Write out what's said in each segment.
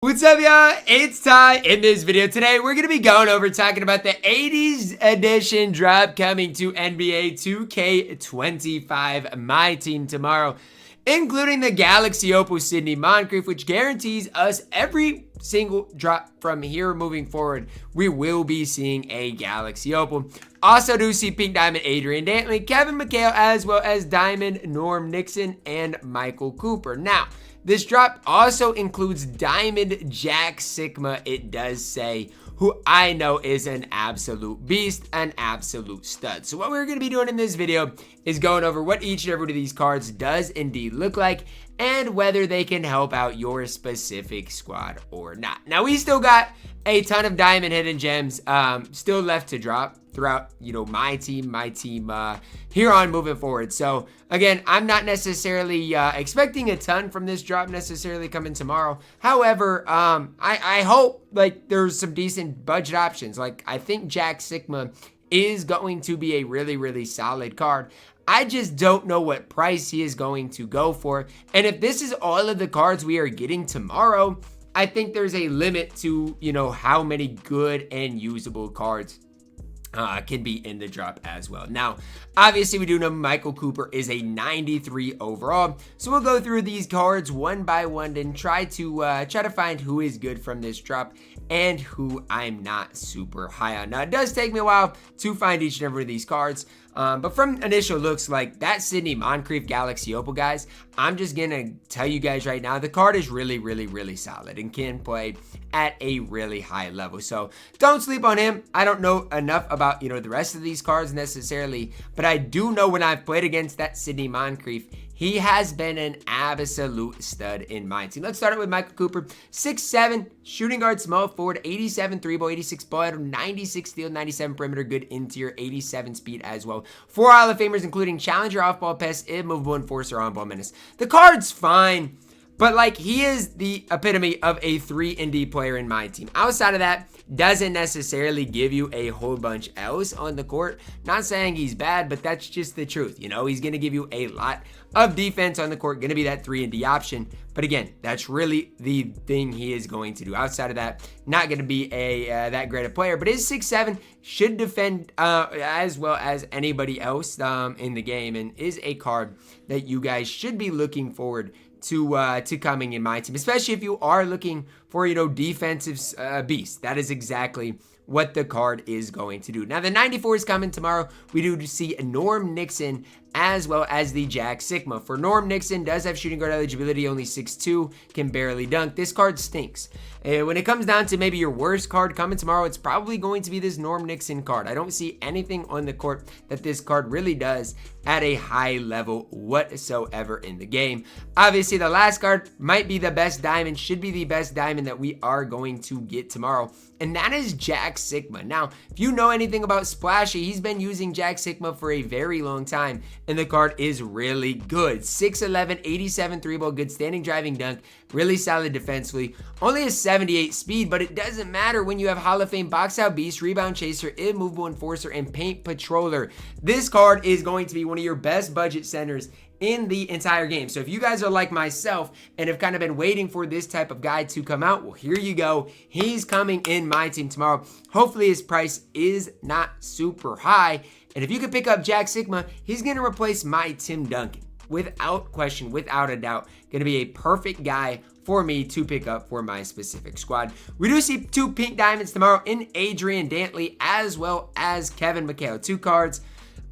What's up, y'all? It's Ty. In this video today, we're going to be going over talking about the 80s edition drop coming to NBA 2K25 MyTEAM tomorrow, including the Galaxy Opal Sidney Moncrief, which guarantees us every single drop from here moving forward, we will be seeing a Galaxy Opal. Also do see Pink Diamond Andrian Dantley, Kevin McHale, as well as Diamond Norm Nixon and Michael Cooper. Now, this drop also includes Diamond Jack Sikma, it does say, who I know is an absolute beast, an absolute stud. So what we're going to be doing in this video is going over what each and every one of these cards does indeed look like and whether they can help out your specific squad or not. Now, we still got a ton of diamond hidden gems still left to drop throughout, my team here on moving forward. So again, I'm not necessarily expecting a ton from this drop necessarily coming tomorrow. However, I hope like there's some decent budget options. Like I think Jack Sikma is going to be a really, really solid card. I just don't know what price he is going to go for. And if this is all of the cards we are getting tomorrow, I think there's a limit to, how many good and usable cards can be in the drop as well. Now, obviously, we do know Michael Cooper is a 93 overall, so we'll go through these cards one by one and try to find who is good from this drop and who I'm not super high on. Now, it does take me a while to find each and every one of these cards, but from initial looks, like that Sidney Moncrief Galaxy Opal, guys, I'm just gonna tell you guys right now, the card is really, really, really solid and can play at a really high level. So don't sleep on him. I don't know enough about, the rest of these cards necessarily, but I do know when I've played against that Sidney Moncrief, he has been an absolute stud in my team. Let's start it with Michael Cooper. 6'7", shooting guard, small forward, 87 3-ball, 86 ball handle, 96 steal, 97 perimeter, good interior, 87 speed as well. 4 Hall of Famers, including challenger, off-ball pest, immovable enforcer, on-ball menace. The card's fine, but like he is the epitome of a 3-and-D player in my team. Outside of that, doesn't necessarily give you a whole bunch else on the court. Not saying he's bad, but that's just the truth. He's going to give you a lot of defense on the court, going to be that 3-and-D option. But again, that's really the thing he is going to do. Outside of that, not going to be a that great a player, but is 6'7", should defend as well as anybody else in the game, and is a card that you guys should be looking forward to coming in my team, especially if you are looking for, defensive beasts. That is exactly what the card is going to do. Now, the 94 is coming tomorrow. We do see Norm Nixon as well as the Jack Sikma. For Norm Nixon, does have shooting guard eligibility, only 6'2", can barely dunk. This card stinks. When it comes down to maybe your worst card coming tomorrow, it's probably going to be this Norm Nixon card. I don't see anything on the court that this card really does at a high level whatsoever in the game. Obviously, the last card might be the best diamond, should be the best diamond that we are going to get tomorrow, and that is Jack Sikma. Now, if you know anything about Splashy, he's been using Jack Sikma for a very long time, and the card is really good. 6'11", 87 3-ball, good standing driving dunk, really solid defensively, only a 78 speed, but it doesn't matter when you have Hall of Fame box out beast, rebound chaser, immovable enforcer, and paint patroller. This card is going to be one of your best budget centers in the entire game. So if you guys are like myself and have kind of been waiting for this type of guy to come out, well, here you go. He's coming in my team tomorrow. Hopefully his price is not super high. And if you could pick up Jack Sikma, he's going to replace my Tim Duncan. Without question, without a doubt, going to be a perfect guy for me to pick up for my specific squad. We do see 2 pink diamonds tomorrow in Andrian Dantley as well as Kevin McHale. 2 cards.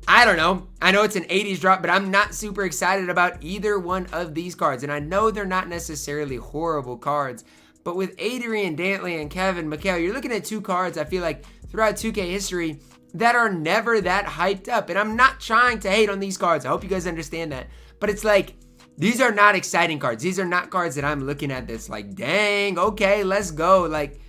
I don't know. I know it's an 80s drop, but I'm not super excited about either one of these cards. And I know they're not necessarily horrible cards, but with Andrian Dantley and Kevin McHale, you're looking at 2 cards, I feel like, throughout 2K history that are never that hyped up. And I'm not trying to hate on these cards. I hope you guys understand that. But it's like, these are not exciting cards. These are not cards that I'm looking at that's like, dang, okay, let's go. Like,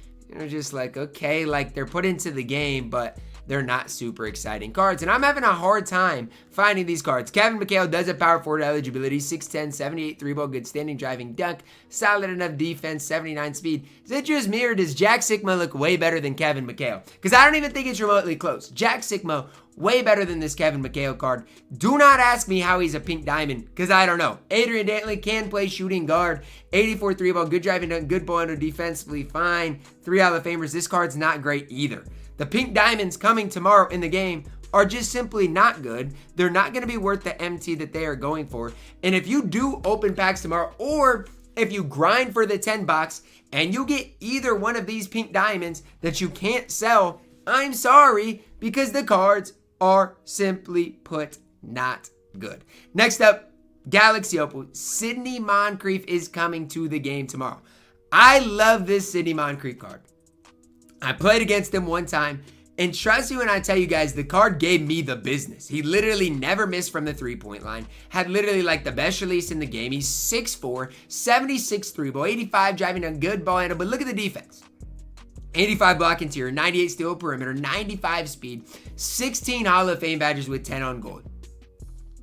just like, okay, like they're put into the game, but they're not super exciting cards. And I'm having a hard time finding these cards. Kevin McHale does have power forward eligibility, 6'10", 78 3-ball, good standing driving dunk, solid enough defense, 79 speed. Is it just me or does Jack Sikma look way better than Kevin McHale? Because I don't even think it's remotely close. Jack Sikma way better than this Kevin McHale card. Do not ask me how he's a pink diamond, because I don't know. Andrian Dantley can play shooting guard. 84 3-ball, good driving, good ball under, defensively fine. 3 Hall of Famers. This card's not great either. The pink diamonds coming tomorrow in the game are just simply not good. They're not going to be worth the MT that they are going for. And if you do open packs tomorrow, or if you grind for the 10 box and you get either one of these pink diamonds that you can't sell, I'm sorry, because the cards are simply put not good. Next up, Galaxy Opal. Sidney Moncrief is coming to the game tomorrow. I love this Sidney Moncrief card. I played against him one time, and trust me when I tell you guys, the card gave me the business. He literally never missed from the 3-point line. Had literally like the best release in the game. He's 6'4", 76 3-ball, 85 driving, a good ball handle. But look at the defense. 85 block interior, 98 steal perimeter, 95 speed, 16 Hall of Fame badges with 10 on gold.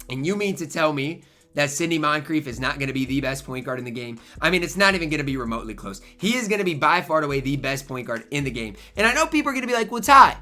And you mean to tell me that Sidney Moncrief is not going to be the best point guard in the game? I mean, it's not even going to be remotely close. He is going to be by far and away the best point guard in the game. And I know people are going to be like, well, Ty,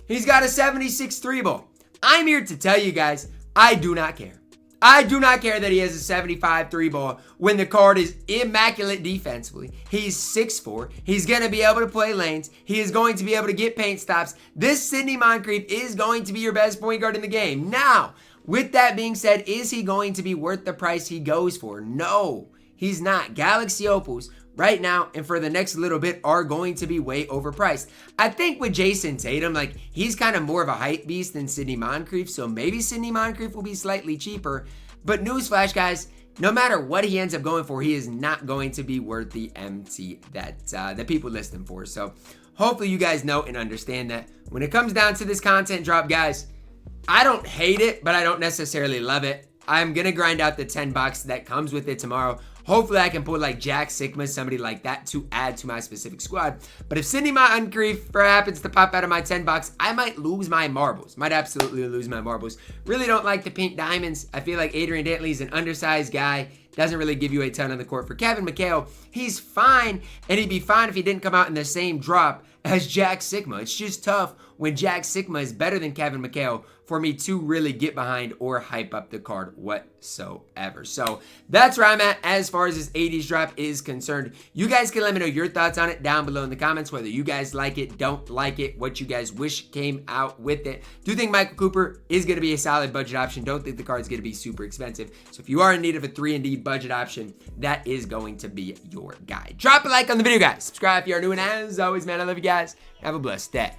he's got a 76 3-ball. I'm here to tell you guys, I do not care. I do not care that he has a 75 3-ball when the card is immaculate defensively. He's 6'4". He's going to be able to play lanes. He is going to be able to get paint stops. This Sidney Moncrief is going to be your best point guard in the game. Now, with that being said, is he going to be worth the price he goes for? No, he's not. Galaxy Opals right now and for the next little bit are going to be way overpriced. I think with Jason Tatum, like, he's kind of more of a hype beast than Sidney Moncrief, so maybe Sidney Moncrief will be slightly cheaper. But newsflash, guys, no matter what he ends up going for, he is not going to be worth the MT that people list him for. So hopefully you guys know and understand that. When it comes down to this content drop, guys, I don't hate it, but I don't necessarily love it. I'm going to grind out the 10 box that comes with it tomorrow. Hopefully I can pull like Jack, Sikma, somebody like that to add to my specific squad. But if Sidney Moncrief happens to pop out of my 10 box, I might lose my marbles. Might absolutely lose my marbles. Really don't like the pink diamonds. I feel like Andrian Dantley is an undersized guy. Doesn't really give you a ton on the court. For Kevin McHale, he's fine, and he'd be fine if he didn't come out in the same drop as Jack Sikma. It's just tough when Jack Sikma is better than Kevin McHale for me to really get behind or hype up the card whatsoever. So that's where I'm at as far as this 80s drop is concerned. You guys can let me know your thoughts on it down below in the comments, whether you guys like it, don't like it, what you guys wish came out with it. Do you think Michael Cooper is going to be a solid budget option? Don't think the card's going to be super expensive. So if you are in need of a 3-and-D budget option, that is going to be your guy. Drop a like on the video, guys. Subscribe if you are new, and as always, man, I love you guys. Have a blessed day.